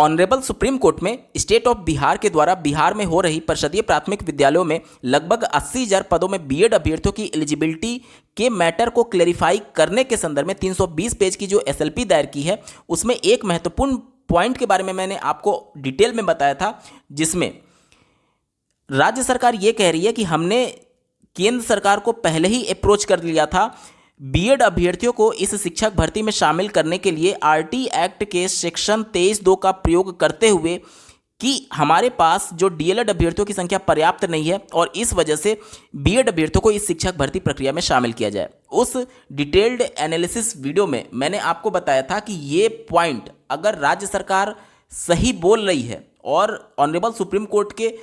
Honourable supreme court में state of Bihar के द्वारा बिहार में हो रही परिषदीय प्राथमिक विद्यालयों में लगभग 80,000 पदों में बीएड अभ्यर्थियों की एलिजिबिलिटी के मैटर को क्लेरिफाई करने के संदर्भ में 320 पेज की जो एसएलपी दायर की है, उसमें एक महत्वपूर्ण पॉइंट के बारे में मैंने आपको डिटेल में बताया था, जिसमें राज्य सरकार ये कह रही है कि हमने केंद्र सरकार को पहले ही अप्रोच कर लिया था बीएड अभ्यर्थियों को इस शिक्षक भर्ती में शामिल करने के लिए आरटी एक्ट के सेक्शन 23(2) का प्रयोग करते हुए कि हमारे पास जो डीएलएड अभ्यर्थियों की संख्या पर्याप्त नहीं है और इस वजह से बीएड अभ्यर्थियों को इस शिक्षक भर्ती प्रक्रिया में शामिल किया जाए। उस डिटेल्ड एनालिसिस वीडियो में मैंने आपको बताया था कि ये पॉइंट अगर राज्य सरकार सही बोल रही है और ऑनरेबल सुप्रीम कोर्ट के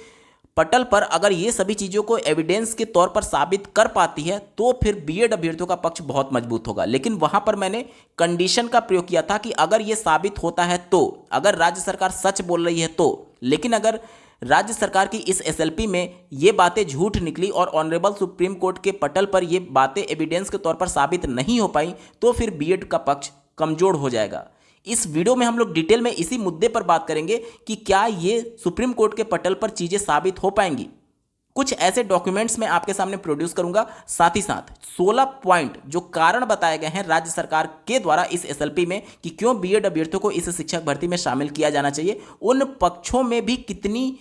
पटल पर अगर ये सभी चीज़ों को एविडेंस के तौर पर साबित कर पाती है तो फिर बीएड अभ्यर्थियों का पक्ष बहुत मजबूत होगा। लेकिन वहां पर मैंने कंडीशन का प्रयोग किया था कि अगर ये साबित होता है तो, अगर राज्य सरकार सच बोल रही है तो, लेकिन अगर राज्य सरकार की इस एसएलपी में ये बातें झूठ निकली और ऑनरेबल सुप्रीम कोर्ट के पटल पर ये बातें एविडेंस के तौर पर साबित नहीं हो पाई तो फिर बीएड का पक्ष कमजोर हो जाएगा। इस वीडियो में हम लोग डिटेल में इसी मुद्दे पर बात करेंगे कि क्या ये सुप्रीम कोर्ट के पटल पर चीजें साबित हो पाएंगी। कुछ ऐसे डॉक्यूमेंट्स मैं आपके सामने प्रोड्यूस करूंगा, साथ ही साथ 16 पॉइंट जो कारण बताए गए हैं राज्य सरकार के द्वारा इस एसएलपी में कि क्यों बीएड अभ्यर्थियों को इस शिक्षक भर्ती में शामिल किया जाना चाहिए, उन पक्षों में भी कितनी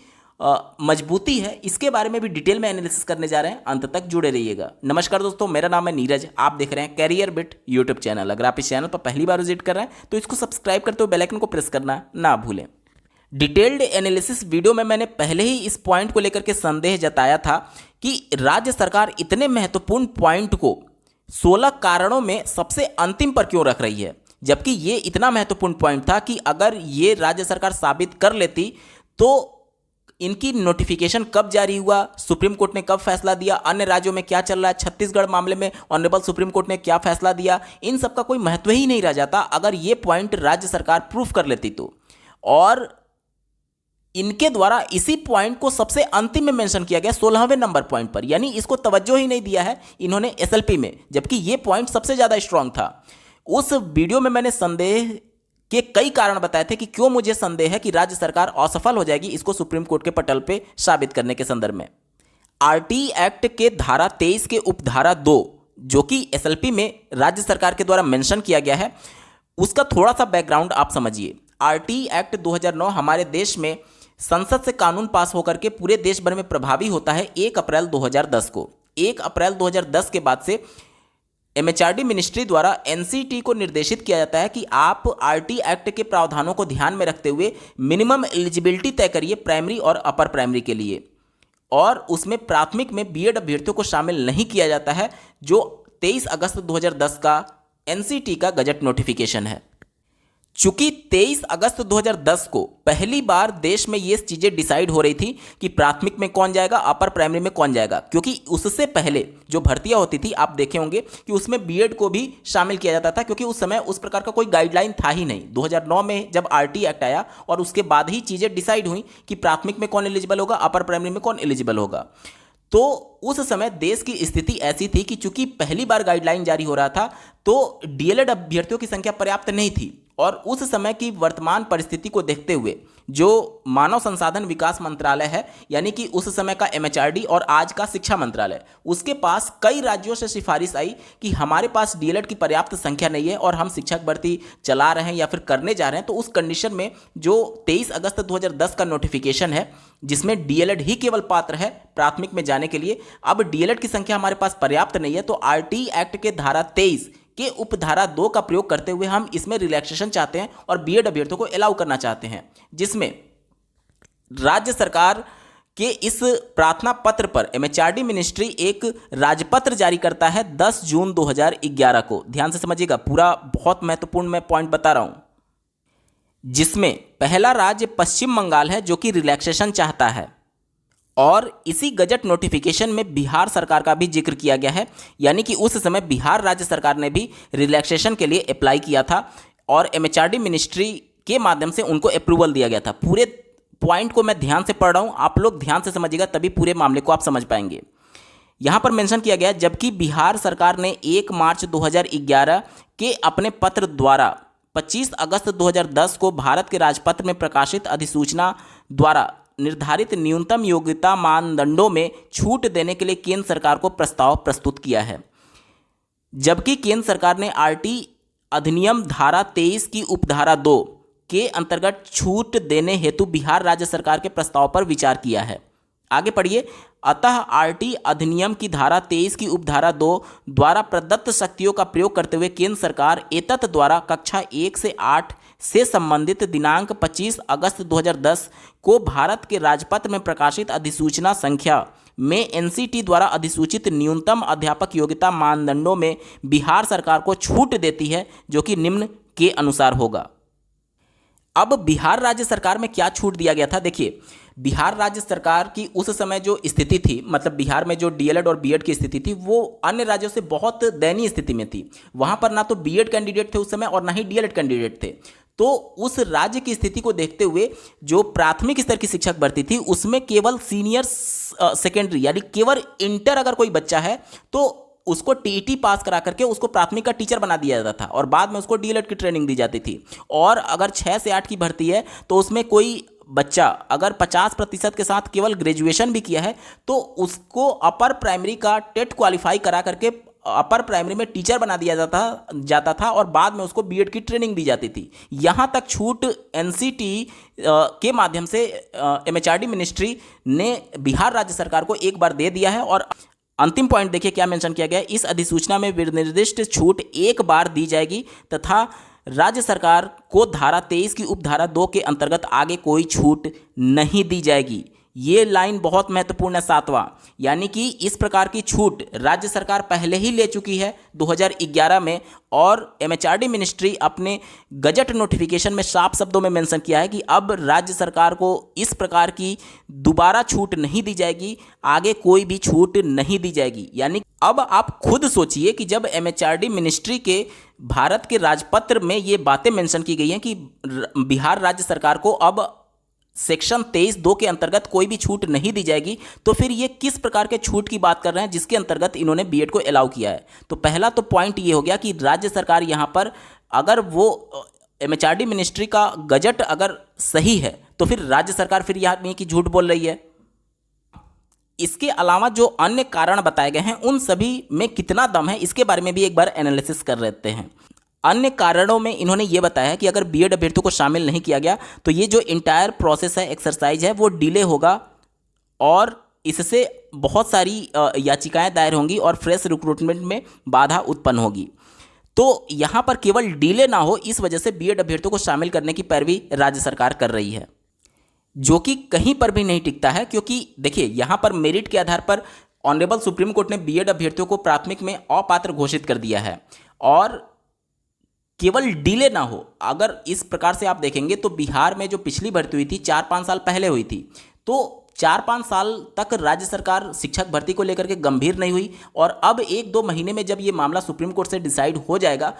मजबूती है, इसके बारे में भी डिटेल में एनालिसिस करने जा रहे हैं। अंत तक जुड़े रहिएगा। नमस्कार दोस्तों, मेरा नाम है नीरज, आप देख रहे हैं कैरियर बिट यूट्यूब चैनल। अगर आप इस चैनल पर पहली बार विजिट कर रहे हैं तो इसको सब्सक्राइब करते हुए बेल आइकन को प्रेस करना ना भूलें। डिटेल्ड एनालिसिस वीडियो में मैंने पहले ही इस पॉइंट को लेकर के संदेह जताया था कि राज्य सरकार इतने महत्वपूर्ण पॉइंट को 16 कारणों में सबसे अंतिम पर क्यों रख रही है, जबकि ये इतना महत्वपूर्ण पॉइंट था कि अगर ये राज्य सरकार साबित कर लेती तो इनकी नोटिफिकेशन कब जारी हुआ, सुप्रीम कोर्ट ने कब फैसला दिया, अन्य राज्यों में क्या चल रहा है, छत्तीसगढ़ मामले में ऑनरेबल सुप्रीम कोर्ट ने क्या फैसला दिया, इन सब का कोई महत्व ही नहीं रह जाता अगर ये पॉइंट राज्य सरकार प्रूफ कर लेती तो। और इनके द्वारा इसी पॉइंट को सबसे अंतिम में मेंशन किया गया 16वें नंबर पॉइंट पर, यानी इसको तवज्जो ही नहीं दिया है इन्होंने एसएलपी में, जबकि ये पॉइंट सबसे ज्यादा स्ट्रांग था। उस वीडियो में मैंने संदेह के कई कारण बताए थे कि क्यों मुझे संदेह है कि राज्य सरकार असफल हो जाएगी इसको सुप्रीम कोर्ट के पटल पे साबित करने के संदर्भ में। आरटी एक्ट के धारा 23 के उपधारा 2 जो कि एसएलपी में राज्य सरकार के द्वारा मेंशन किया गया है, उसका थोड़ा सा बैकग्राउंड आप समझिए। आरटी एक्ट 2009 हमारे देश में संसद से कानून पास होकर के पूरे देश भर में प्रभावी होता है 1 अप्रैल 2010 को। 1 अप्रैल 2010 के बाद से एमएचआरडी मिनिस्ट्री द्वारा एनसीटी को निर्देशित किया जाता है कि आप आरटी एक्ट के प्रावधानों को ध्यान में रखते हुए मिनिमम एलिजिबिलिटी तय करिए प्राइमरी और अपर प्राइमरी के लिए, और उसमें प्राथमिक में बीएड अभ्यर्थियों को शामिल नहीं किया जाता है, जो 23 अगस्त 2010 का एनसीटी का गजट नोटिफिकेशन है। चूंकि 23 अगस्त 2010 को पहली बार देश में ये चीज़ें डिसाइड हो रही थी कि प्राथमिक में कौन जाएगा, अपर प्राइमरी में कौन जाएगा, क्योंकि उससे पहले जो भर्तियां होती थी आप देखे होंगे कि उसमें बीएड को भी शामिल किया जाता था, क्योंकि उस समय उस प्रकार का कोई गाइडलाइन था ही नहीं। 2009 में जब आरटी एक्ट आया और उसके बाद ही चीज़ें डिसाइड हुई कि प्राथमिक में कौन एलिजिबल होगा, अपर प्राइमरी में कौन एलिजिबल होगा। तो उस समय देश की स्थिति ऐसी थी कि चूंकि पहली बार गाइडलाइन जारी हो रहा था तो डीएलएड अभ्यर्थियों की संख्या पर्याप्त नहीं थी, और उस समय की वर्तमान परिस्थिति को देखते हुए जो मानव संसाधन विकास मंत्रालय है, यानी कि उस समय का एमएचआरडी और आज का शिक्षा मंत्रालय, उसके पास कई राज्यों से सिफारिश आई कि हमारे पास डीएलएड की पर्याप्त संख्या नहीं है और हम शिक्षक भर्ती चला रहे हैं या फिर करने जा रहे हैं। तो उस कंडीशन में जो 23 अगस्त 2010 का नोटिफिकेशन है जिसमें डीएलएड ही केवल पात्र है प्राथमिक में जाने के लिए, अब डीएलएड की संख्या हमारे पास पर्याप्त नहीं है, तो आरटी एक्ट के धारा 23 के उपधारा 2 का प्रयोग करते हुए हम इसमें रिलैक्सेशन चाहते हैं और बीएड अभ्यर्थियों को अलाउ करना चाहते हैं, जिसमें राज्य सरकार के इस प्रार्थना पत्र पर एमएचआरडी मिनिस्ट्री एक राजपत्र जारी करता है 10 जून 2011 को। ध्यान से समझिएगा, पूरा बहुत महत्वपूर्ण मैं पॉइंट बता रहा हूं, जिसमें पहला राज्य पश्चिम बंगाल है जो कि रिलैक्सेशन चाहता है, और इसी गजट नोटिफिकेशन में बिहार सरकार का भी जिक्र किया गया है, यानी कि उस समय बिहार राज्य सरकार ने भी रिलैक्सेशन के लिए अप्लाई किया था और एमएचआरडी मिनिस्ट्री के माध्यम से उनको अप्रूवल दिया गया था। पूरे पॉइंट को मैं ध्यान से पढ़ रहा हूं, आप लोग ध्यान से समझिएगा तभी पूरे मामले को आप समझ पाएंगे। यहां पर मेंशन किया गया, जबकि बिहार सरकार ने 1 मार्च 2011 के अपने पत्र द्वारा 25 अगस्त 2010 को भारत के राजपत्र में प्रकाशित अधिसूचना द्वारा निर्धारित न्यूनतम योग्यता मानदंडों में छूट देने के लिए केंद्र सरकार को प्रस्ताव प्रस्तुत किया है। जबकि केंद्र सरकार ने आरटी अधिनियम धारा 23 की उपधारा 2 के अंतर्गत छूट देने हेतु बिहार राज्य सरकार के प्रस्ताव पर विचार किया है। आगे पढ़िए। अतः आरटी अधिनियम की धारा 23 की उपधारा 2 द्वारा प्रदत्त शक्तियों का प्रयोग करते हुए केंद्र सरकार एतत् द्वारा कक्षा 1 से 8 से संबंधित दिनांक 25 अगस्त 2010 को भारत के राजपत्र में प्रकाशित अधिसूचना संख्या में एनसीटी द्वारा अधिसूचित न्यूनतम अध्यापक योग्यता मानदंडों में बिहार सरकार को छूट देती है, जो कि निम्न के अनुसार होगा। अब बिहार राज्य सरकार में क्या छूट दिया गया था? देखिए, बिहार राज्य सरकार की उस समय जो स्थिति थी, मतलब बिहार में जो डीएलएड और बीएड की स्थिति थी, वो अन्य राज्यों से बहुत दयनीय स्थिति में थी। वहां पर ना तो बीएड कैंडिडेट थे उस समय और ना ही डीएलएड कैंडिडेट थे। तो उस राज्य की स्थिति को देखते हुए जो प्राथमिक स्तर की शिक्षक भर्ती थी उसमें केवल सीनियर सेकेंडरी यानी केवल इंटर अगर कोई बच्चा है तो उसको टीईटी पास करा करके उसको प्राथमिक का टीचर बना दिया जाता था और बाद में उसको डीएलएड की ट्रेनिंग दी जाती थी। और अगर 6 से 8 की भर्ती है तो उसमें कोई बच्चा अगर 50% के साथ केवल ग्रेजुएशन भी किया है तो उसको अपर प्राइमरी का टेट क्वालिफाई करा करके अपर प्राइमरी में टीचर बना दिया जाता था और बाद में उसको बीएड की ट्रेनिंग दी जाती थी। यहाँ तक छूट एनसीटी के माध्यम से एमएचआरडी मिनिस्ट्री ने बिहार राज्य सरकार को एक बार दे दिया है। और अंतिम पॉइंट देखिए क्या मेंशन किया गया है। इस अधिसूचना में विनिर्दिष्ट छूट एक बार दी जाएगी तथा राज्य सरकार को धारा 23 की उपधारा 2 के अंतर्गत आगे कोई छूट नहीं दी जाएगी। ये लाइन बहुत महत्वपूर्ण है 7वां, यानी कि इस प्रकार की छूट राज्य सरकार पहले ही ले चुकी है 2011 में और एमएचआरडी मिनिस्ट्री अपने गजट नोटिफिकेशन में साफ शब्दों में मेंशन किया है कि अब राज्य सरकार को इस प्रकार की दोबारा छूट नहीं दी जाएगी, आगे कोई भी छूट नहीं दी जाएगी। यानी अब आप खुद सोचिए कि जब एमएचआरडी मिनिस्ट्री के भारत के राजपत्र में ये बातें मेंशन की गई हैं कि बिहार राज्य सरकार को अब सेक्शन 23(2) के अंतर्गत कोई भी छूट नहीं दी जाएगी, तो फिर ये किस प्रकार के छूट की बात कर रहे हैं जिसके अंतर्गत इन्होंने बीएड को अलाउ किया है। तो पहला तो पॉइंट ये हो गया कि राज्य सरकार यहाँ पर अगर वो एमएचआरडी मिनिस्ट्री का गजट अगर सही है तो फिर राज्य सरकार फिर यहाँ नहीं कि झूठ बोल रही है। इसके अलावा जो अन्य कारण बताए गए हैं उन सभी में कितना दम है इसके बारे में भी एक बार एनालिसिस कर लेते हैं। अन्य कारणों में इन्होंने ये बताया कि अगर बीएड अभ्यर्थियों को शामिल नहीं किया गया तो ये जो इंटायर प्रोसेस है, एक्सरसाइज है, वो डिले होगा और इससे बहुत सारी याचिकाएं दायर होंगी और फ्रेश रिक्रूटमेंट में बाधा उत्पन्न होगी। तो यहाँ पर केवल डिले ना हो इस वजह से बीएड अभ्यर्थियों को शामिल करने की पैरवी राज्य सरकार कर रही है, जो कि कहीं पर भी नहीं टिकता है। क्योंकि देखिए यहाँ पर मेरिट के आधार पर ऑनरेबल सुप्रीम कोर्ट ने बीएड अभ्यर्थियों को प्राथमिक में अपात्र घोषित कर दिया है और केवल डिले ना हो। अगर इस प्रकार से आप देखेंगे तो बिहार में जो पिछली भर्ती हुई थी 4-5 साल पहले हुई थी, तो 4-5 साल तक राज्य सरकार शिक्षक भर्ती को लेकर के गंभीर नहीं हुई और अब 1-2 महीने में जब ये मामला सुप्रीम कोर्ट से डिसाइड हो जाएगा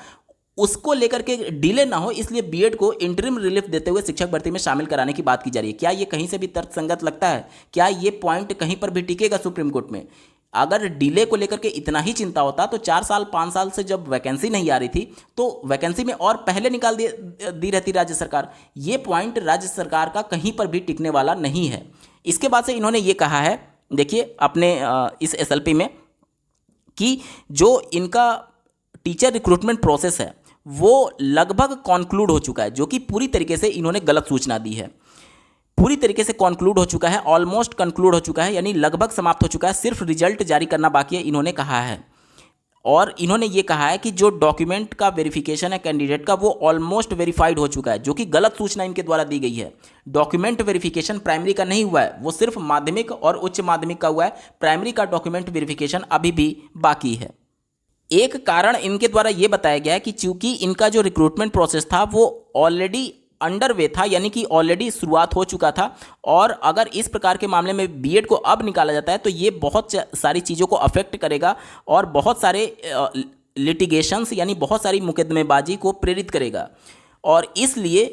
उसको लेकर के डिले ना हो, इसलिए बीएड को इंटरिम रिलीफ देते हुए शिक्षक भर्ती में शामिल कराने की बात की जा रही है। क्या ये कहीं से भी तर्कसंगत लगता है? क्या ये पॉइंट कहीं पर भी टिकेगा सुप्रीम कोर्ट में? अगर डिले को लेकर के इतना ही चिंता होता तो 4 साल 5 साल से जब वैकेंसी नहीं आ रही थी तो वैकेंसी में और पहले निकाल दी रहती राज्य सरकार। ये पॉइंट राज्य सरकार का कहीं पर भी टिकने वाला नहीं है। इसके बाद से इन्होंने ये कहा है, देखिए अपने इस एसएलपी में, कि जो इनका टीचर रिक्रूटमेंट प्रोसेस है वो लगभग कॉन्क्लूड हो चुका है, जो कि पूरी तरीके से इन्होंने गलत सूचना दी है। पूरी तरीके से कॉन्क्लूड हो चुका है, ऑलमोस्ट कंक्लूड हो चुका है, यानी लगभग समाप्त हो चुका है, सिर्फ रिजल्ट जारी करना बाकी है, इन्होंने कहा है। और इन्होंने ये कहा है कि जो डॉक्यूमेंट का वेरिफिकेशन है कैंडिडेट का वो ऑलमोस्ट वेरीफाइड हो चुका है, जो कि गलत सूचना इनके द्वारा दी गई है। डॉक्यूमेंट वेरिफिकेशन प्राइमरी का नहीं हुआ है, वो सिर्फ माध्यमिक और उच्च माध्यमिक का हुआ है। प्राइमरी का डॉक्यूमेंट वेरिफिकेशन अभी भी बाकी है। एक कारण इनके द्वारा ये बताया गया है कि चूंकि इनका जो रिक्रूटमेंट प्रोसेस था वो ऑलरेडी अंडरवे था, यानी कि ऑलरेडी शुरुआत हो चुका था, और अगर इस प्रकार के मामले में बीएड को अब निकाला जाता है तो ये बहुत सारी चीज़ों को अफेक्ट करेगा और बहुत सारे लिटिगेशंस यानी बहुत सारी मुकदमेबाजी को प्रेरित करेगा और इसलिए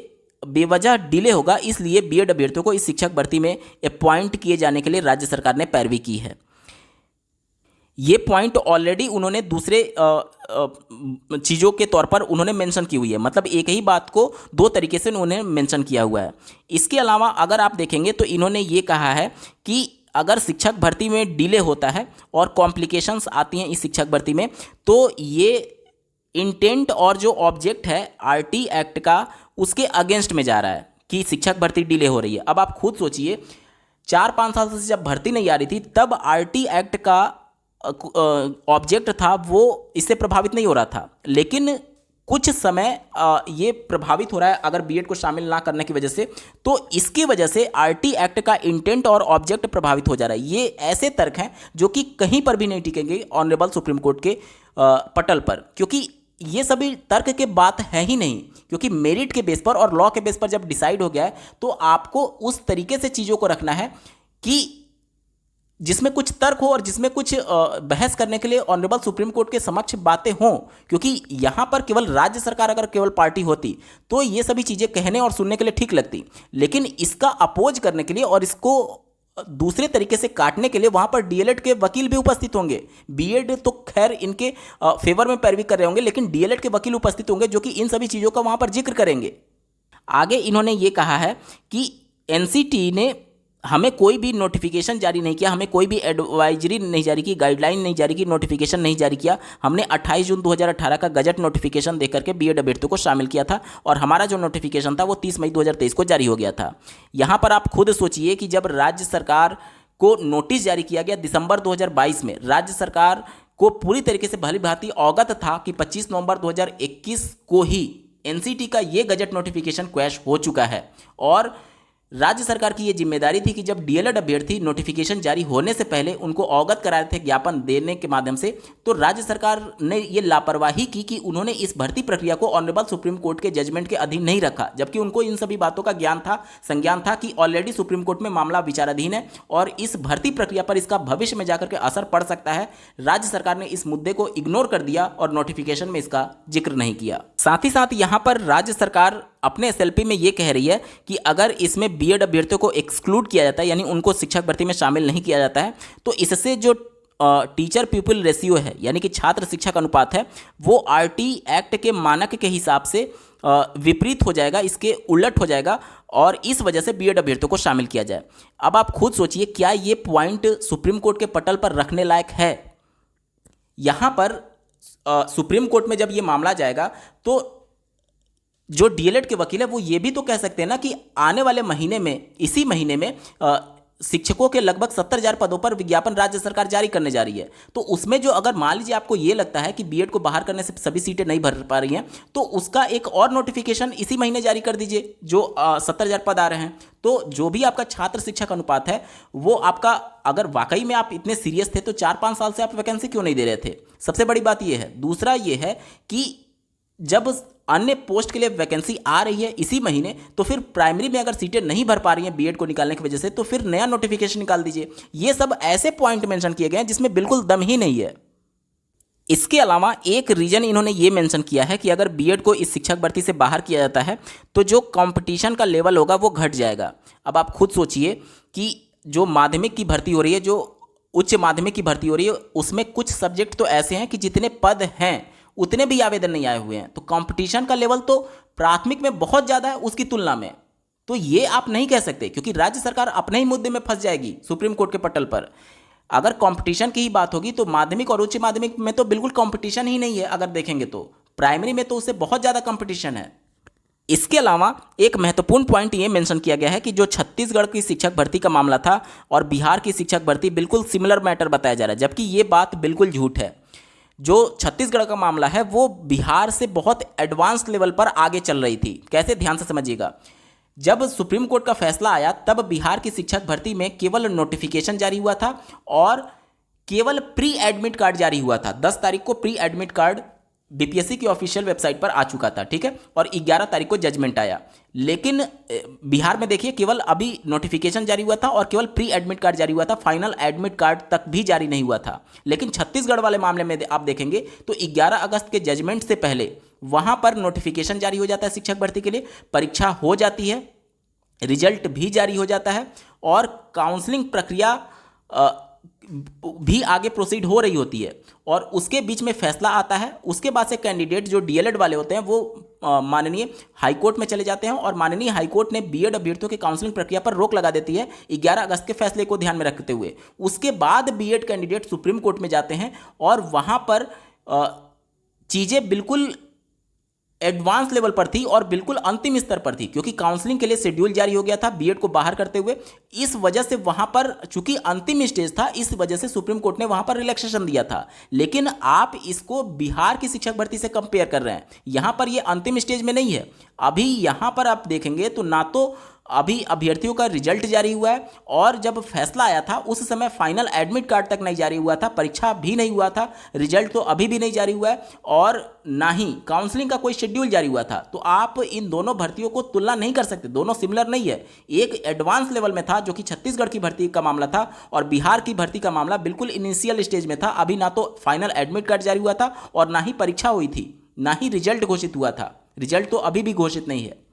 बेवजह डिले होगा। इसलिए बीएड अभ्यर्थियों को इस शिक्षक भर्ती में अपॉइंट किए जाने के लिए राज्य सरकार ने पैरवी की है। ये पॉइंट ऑलरेडी उन्होंने दूसरे चीज़ों के तौर पर उन्होंने मेंशन की हुई है, मतलब एक ही बात को दो तरीके से उन्होंने मेंशन किया हुआ है। इसके अलावा अगर आप देखेंगे तो इन्होंने ये कहा है कि अगर शिक्षक भर्ती में डिले होता है और कॉम्प्लिकेशंस आती हैं इस शिक्षक भर्ती में, तो ये इंटेंट और जो ऑब्जेक्ट है आरटी एक्ट का उसके अगेंस्ट में जा रहा है कि शिक्षक भर्ती डिले हो रही है। अब आप खुद सोचिए, 4-5 साल से जब भर्ती नहीं आ रही थी तब आरटी एक्ट का ऑब्जेक्ट था वो इससे प्रभावित नहीं हो रहा था, लेकिन कुछ समय ये प्रभावित हो रहा है अगर बीएड को शामिल ना करने की वजह से, तो इसकी वजह से आरटी एक्ट का इंटेंट और ऑब्जेक्ट प्रभावित हो जा रहा है। ये ऐसे तर्क हैं जो कि कहीं पर भी नहीं टिकेंगे ऑनरेबल सुप्रीम कोर्ट के पटल पर, क्योंकि ये सभी तर्क के बात है ही नहीं, क्योंकि मेरिट के बेस पर और लॉ के बेस पर जब डिसाइड हो गया है तो आपको उस तरीके से चीज़ों को रखना है कि जिसमें कुछ तर्क हो और जिसमें कुछ बहस करने के लिए ऑनरेबल सुप्रीम कोर्ट के समक्ष बातें हों। क्योंकि यहाँ पर केवल राज्य सरकार अगर केवल पार्टी होती तो ये सभी चीज़ें कहने और सुनने के लिए ठीक लगती, लेकिन इसका अपोज करने के लिए और इसको दूसरे तरीके से काटने के लिए वहाँ पर डीएलएड के वकील भी उपस्थित होंगे। बीएड तो खैर इनके फेवर में पैरवी कर रहे होंगे, लेकिन डीएलएड के वकील उपस्थित होंगे जो कि इन सभी चीज़ों का वहाँ पर जिक्र करेंगे। आगे इन्होंने ये कहा है कि एनसीटी ने हमें कोई भी नोटिफिकेशन जारी नहीं किया, हमें कोई भी एडवाइजरी नहीं जारी की, गाइडलाइन नहीं जारी की, नोटिफिकेशन नहीं जारी किया। हमने 28 जून 2018 का गजट नोटिफिकेशन देकर के बीएड अभ्यर्थियों को शामिल किया था और हमारा जो नोटिफिकेशन था वो 30 मई 2023 को जारी हो गया था। यहाँ पर आप खुद सोचिए कि जब राज्य सरकार को नोटिस जारी किया गया दिसंबर 2022 में, राज्य सरकार को पूरी तरीके से भली भांति अवगत था कि 25 नवंबर 2021 को ही एनसीटी का ये गजट नोटिफिकेशन क्रैश हो चुका है और राज्य सरकार की ये जिम्मेदारी थी कि जब डीएलएड अभ्यर्थी नोटिफिकेशन जारी होने से पहले उनको अवगत कराए थे ज्ञापन देने के माध्यम से, तो राज्य सरकार ने ये लापरवाही की कि उन्होंने इस भर्ती प्रक्रिया को ऑनरेबल सुप्रीम कोर्ट के जजमेंट के अधीन नहीं रखा, जबकि उनको इन सभी बातों का ज्ञान था, संज्ञान था कि ऑलरेडी सुप्रीम कोर्ट में मामला विचाराधीन है और इस भर्ती प्रक्रिया पर इसका भविष्य में जाकर के असर पड़ सकता है। राज्य सरकार ने इस मुद्दे को इग्नोर कर दिया और नोटिफिकेशन में इसका जिक्र नहीं किया। साथ ही साथ यहाँ पर राज्य सरकार अपने एसएलपी में ये कह रही है कि अगर इसमें बीएड अभ्यर्थियों को एक्सक्लूड किया जाता है, यानी उनको शिक्षक भर्ती में शामिल नहीं किया जाता है, तो इससे जो टीचर पीपल रेशियो है यानी कि छात्र शिक्षक अनुपात है वो आरटी एक्ट के मानक के हिसाब से विपरीत हो जाएगा, इसके उलट हो जाएगा और इस वजह से बीएड अभ्यर्थियों को शामिल किया जाए। अब आप खुद सोचिए, क्या ये पॉइंट सुप्रीम कोर्ट के पटल पर रखने लायक है? यहाँ पर सुप्रीम कोर्ट में जब ये मामला जाएगा तो जो डीएलएड के वकील है वो ये भी तो कह सकते हैं ना कि आने वाले महीने में, इसी महीने में शिक्षकों के लगभग 70,000 पदों पर विज्ञापन राज्य सरकार जारी करने जा रही है। तो उसमें जो अगर मान लीजिए आपको ये लगता है कि बीएड को बाहर करने से सभी सीटें नहीं भर पा रही हैं, तो उसका एक और नोटिफिकेशन इसी महीने जारी कर दीजिए जो 70,000 पद आ रहे हैं। तो जो भी आपका छात्र शिक्षक अनुपात है वो आपका, अगर वाकई में आप इतने सीरियस थे तो 4-5 साल से आप वैकेंसी क्यों नहीं दे रहे थे? सबसे बड़ी बात यह है। दूसरा ये है कि जब अन्य पोस्ट के लिए वैकेंसी आ रही है इसी महीने, तो फिर प्राइमरी में अगर सीटें नहीं भर पा रही हैं बीएड को निकालने की वजह से, तो फिर नया नोटिफिकेशन निकाल दीजिए। ये सब ऐसे पॉइंट मेंशन किए गए हैं जिसमें बिल्कुल दम ही नहीं है। इसके अलावा एक रीजन इन्होंने ये मेंशन किया है कि अगर बीएड को इस शिक्षक भर्ती से बाहर किया जाता है तो जो कंपटीशन का लेवल होगा वो घट जाएगा। अब आप खुद सोचिए कि जो माध्यमिक की भर्ती हो रही है, जो उच्च माध्यमिक की भर्ती हो रही है, उसमें कुछ सब्जेक्ट तो ऐसे हैं कि जितने पद हैं उतने भी आवेदन नहीं आए हुए हैं, तो कंपटीशन का लेवल तो प्राथमिक में बहुत ज़्यादा है उसकी तुलना में। तो ये आप नहीं कह सकते, क्योंकि राज्य सरकार अपने ही मुद्दे में फंस जाएगी सुप्रीम कोर्ट के पटल पर। अगर कंपटीशन की ही बात होगी तो माध्यमिक और उच्च माध्यमिक में तो बिल्कुल कंपटीशन ही नहीं है। अगर देखेंगे तो प्राइमरी में तो उससे बहुत ज़्यादा कंपटीशन है। इसके अलावा एक महत्वपूर्ण पॉइंट ये मेंशन किया गया है कि जो छत्तीसगढ़ की शिक्षक भर्ती का मामला था और बिहार की शिक्षक भर्ती बिल्कुल सिमिलर मैटर बताया जा रहा है, जबकि ये बात बिल्कुल झूठ है। जो छत्तीसगढ़ का मामला है वो बिहार से बहुत एडवांस लेवल पर आगे चल रही थी। कैसे, ध्यान से समझिएगा। जब सुप्रीम कोर्ट का फैसला आया तब बिहार की शिक्षक भर्ती में केवल नोटिफिकेशन जारी हुआ था और केवल प्री एडमिट कार्ड जारी हुआ था। 10 तारीख को प्री एडमिट कार्ड बीपीएससी की ऑफिशियल वेबसाइट पर आ चुका था, ठीक है, और 11 तारीख को जजमेंट आया। लेकिन बिहार में देखिए केवल अभी नोटिफिकेशन जारी हुआ था और केवल प्री एडमिट कार्ड जारी हुआ था, फाइनल एडमिट कार्ड तक भी जारी नहीं हुआ था। लेकिन छत्तीसगढ़ वाले मामले में आप देखेंगे तो 11 अगस्त के जजमेंट से पहले वहां पर नोटिफिकेशन जारी हो जाता है शिक्षक भर्ती के लिए, परीक्षा हो जाती है, रिजल्ट भी जारी हो जाता है और काउंसलिंग प्रक्रिया भी आगे प्रोसीड हो रही होती है और उसके बीच में फैसला आता है। उसके बाद से कैंडिडेट जो डीएलएड वाले होते हैं वो माननीय हाईकोर्ट में चले जाते हैं और माननीय हाईकोर्ट ने बीएड अभ्यर्थियों की काउंसलिंग प्रक्रिया पर रोक लगा देती है 11 अगस्त के फैसले को ध्यान में रखते हुए। उसके बाद बीएड कैंडिडेट सुप्रीम कोर्ट में जाते हैं और वहां पर चीज़ें बिल्कुल एडवांस लेवल पर थी और बिल्कुल अंतिम स्तर पर थी, क्योंकि काउंसलिंग के लिए शेड्यूल जारी हो गया था बीएड को बाहर करते हुए। इस वजह से वहां पर चूंकि अंतिम स्टेज था, इस वजह से सुप्रीम कोर्ट ने वहां पर रिलैक्सेशन दिया था। लेकिन आप इसको बिहार की शिक्षक भर्ती से कंपेयर कर रहे हैं, यहां पर यह अंतिम स्टेज में नहीं है। अभी यहां पर आप देखेंगे तो ना तो अभी अभ्यर्थियों का रिजल्ट जारी हुआ है और जब फैसला आया था उस समय फाइनल एडमिट कार्ड तक नहीं जारी हुआ था, परीक्षा भी नहीं हुआ था, रिजल्ट तो अभी भी नहीं जारी हुआ है और ना ही काउंसलिंग का कोई शेड्यूल जारी हुआ था। तो आप इन दोनों भर्तियों को तुलना नहीं कर सकते, दोनों सिमिलर नहीं है। एक एडवांस लेवल में था जो कि छत्तीसगढ़ की भर्ती का मामला था और बिहार की भर्ती का मामला बिल्कुल इनिशियल स्टेज में था। अभी ना तो फाइनल एडमिट कार्ड जारी हुआ था और ना ही परीक्षा हुई थी, ना ही रिजल्ट घोषित हुआ था। रिजल्ट तो अभी भी घोषित नहीं है।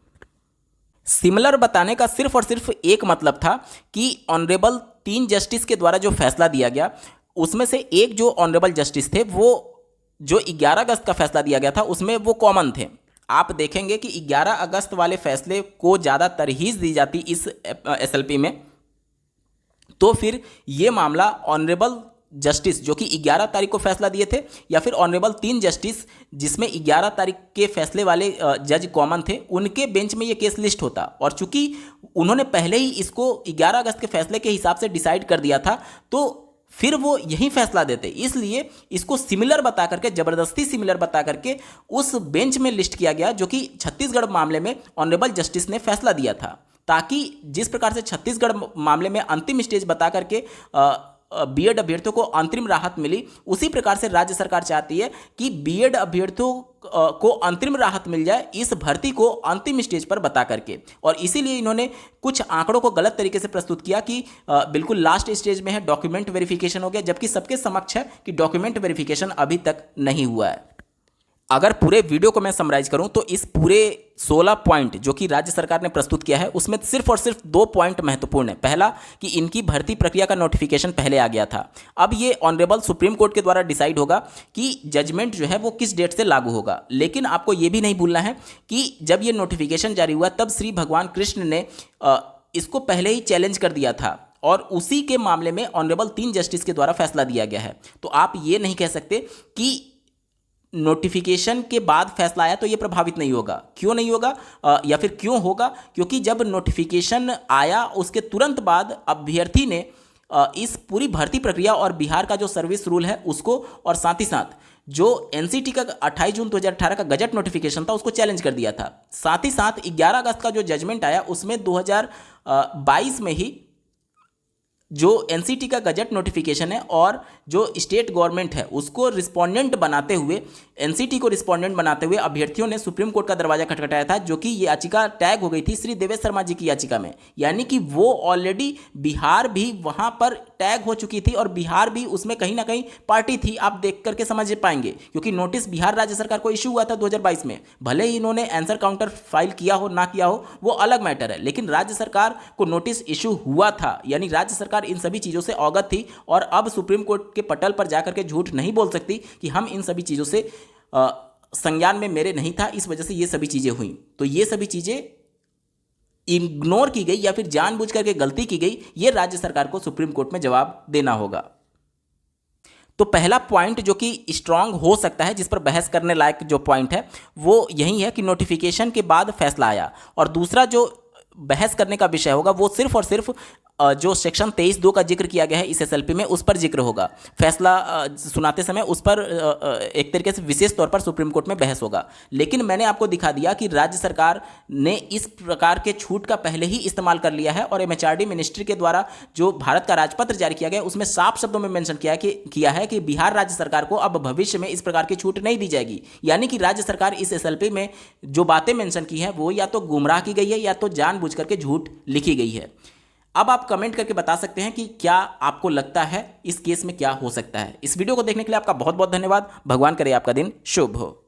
सिमिलर बताने का सिर्फ और सिर्फ एक मतलब था कि ऑनरेबल 3 जस्टिस के द्वारा जो फैसला दिया गया उसमें से एक जो ऑनरेबल जस्टिस थे वो जो 11 अगस्त का फैसला दिया गया था उसमें वो कॉमन थे। आप देखेंगे कि 11 अगस्त वाले फैसले को ज़्यादा तरहीज दी जाती इस एसएलपी में, तो फिर ये मामला ऑनरेबल जस्टिस जो कि 11 तारीख को फैसला दिए थे या फिर ऑनरेबल 3 जस्टिस जिसमें 11 तारीख के फैसले वाले जज कॉमन थे, उनके बेंच में ये केस लिस्ट होता। और चूंकि उन्होंने पहले ही इसको 11 अगस्त के फैसले के हिसाब से डिसाइड कर दिया था तो फिर वो यही फैसला देते, इसलिए इसको सिमिलर बता करके, जबरदस्ती सिमिलर बता करके उस बेंच में लिस्ट किया गया जो कि छत्तीसगढ़ मामले में ऑनरेबल जस्टिस ने फैसला दिया था, ताकि जिस प्रकार से छत्तीसगढ़ मामले में अंतिम स्टेज बता करके बीएड अभ्यर्थियों को अंतरिम राहत मिली, उसी प्रकार से राज्य सरकार चाहती है कि बीएड अभ्यर्थियों को अंतरिम राहत मिल जाए इस भर्ती को अंतिम स्टेज पर बता करके। और इसीलिए इन्होंने कुछ आंकड़ों को गलत तरीके से प्रस्तुत किया कि बिल्कुल लास्ट स्टेज में है, डॉक्यूमेंट वेरिफिकेशन हो गया, जबकि सबके समक्ष है कि डॉक्यूमेंट वेरिफिकेशन अभी तक नहीं हुआ है। अगर पूरे वीडियो को मैं समराइज करूं तो इस पूरे 16 पॉइंट जो कि राज्य सरकार ने प्रस्तुत किया है उसमें सिर्फ और सिर्फ 2 पॉइंट महत्वपूर्ण है। पहला कि इनकी भर्ती प्रक्रिया का नोटिफिकेशन पहले आ गया था, अब ये ऑनरेबल सुप्रीम कोर्ट के द्वारा डिसाइड होगा कि जजमेंट जो है वो किस डेट से लागू होगा। लेकिन आपको ये भी नहीं भूलना है कि जब ये नोटिफिकेशन जारी हुआ तब श्री भगवान कृष्ण ने इसको पहले ही चैलेंज कर दिया था और उसी के मामले में ऑनरेबल 3 जस्टिस के द्वारा फैसला दिया गया है। तो आप ये नहीं कह सकते कि नोटिफिकेशन के बाद फैसला आया तो ये प्रभावित नहीं होगा। क्यों नहीं होगा या फिर क्यों होगा? क्योंकि जब नोटिफिकेशन आया उसके तुरंत बाद अभ्यर्थी ने इस पूरी भर्ती प्रक्रिया और बिहार का जो सर्विस रूल है उसको, और साथ ही साथ जो एनसीटी का 28 जून 2018 का गजट नोटिफिकेशन था उसको चैलेंज कर दिया था। साथ ही साथ 11 अगस्त का जो जजमेंट आया उसमें 2022 में ही जो एनसीटी का गजट नोटिफिकेशन है और जो स्टेट गवर्नमेंट है उसको रिस्पोंडेंट बनाते हुए, एनसीटी को रिस्पोंडेंट बनाते हुए अभ्यर्थियों ने सुप्रीम कोर्ट का दरवाजा खटखटाया था, जो कि ये याचिका टैग हो गई थी श्री देवेश शर्मा जी की याचिका में। यानी कि वो ऑलरेडी बिहार भी वहां पर टैग हो चुकी थी और बिहार भी उसमें कहीं ना कहीं पार्टी थी। आप देख करके समझ पाएंगे, क्योंकि नोटिस बिहार राज्य सरकार को इशू हुआ था 2022 में। भले ही इन्होंने आंसर काउंटर फाइल किया हो ना किया हो वो अलग मैटर है, लेकिन राज्य सरकार को नोटिस इशू हुआ था। यानी राज्य सरकार इन सभी चीजों से अवगत थी और अब सुप्रीम कोर्ट के पटल पर जाकर के झूठ नहीं बोल सकती कि हम इन सभी चीजों से संज्ञान में मेरे नहीं था, इस वजह से ये सभी चीजें हुई। तो ये सभी चीजें इग्नोर की गई या फिर जानबूझ करके गलती की गई, ये राज्य सरकार को सुप्रीम कोर्ट में जवाब देना होगा। तो पहला पॉइंट जो कि स्ट्रांग हो सकता है, जिस पर बहस करने लायक जो पॉइंट है वो यही है कि नोटिफिकेशन के बाद फैसला आया। और दूसरा जो बहस करने का विषय होगा वो सिर्फ और सिर्फ जो सेक्शन 23(2) का जिक्र किया गया है इस एसएलपी में, उस पर जिक्र होगा। फैसला सुनाते समय उस पर एक तरीके से विशेष तौर पर सुप्रीम कोर्ट में बहस होगा। लेकिन मैंने आपको दिखा दिया कि राज्य सरकार ने इस प्रकार के छूट का पहले ही इस्तेमाल कर लिया है और एमएचआरडी मिनिस्ट्री के द्वारा जो भारत का राजपत्र जारी किया गया उसमें साफ शब्दों में मेंशन किया है कि बिहार राज्य सरकार को अब भविष्य में इस प्रकार की छूट नहीं दी जाएगी। यानी कि राज्य सरकार इस एसएलपी में जो बातें मेंशन की हैं वो या तो गुमराह की गई है या तो जानबूझ करके झूठ लिखी गई है। अब आप कमेंट करके बता सकते हैं कि क्या आपको लगता है इस केस में क्या हो सकता है। इस वीडियो को देखने के लिए आपका बहुत बहुत धन्यवाद। भगवान करे आपका दिन शुभ हो।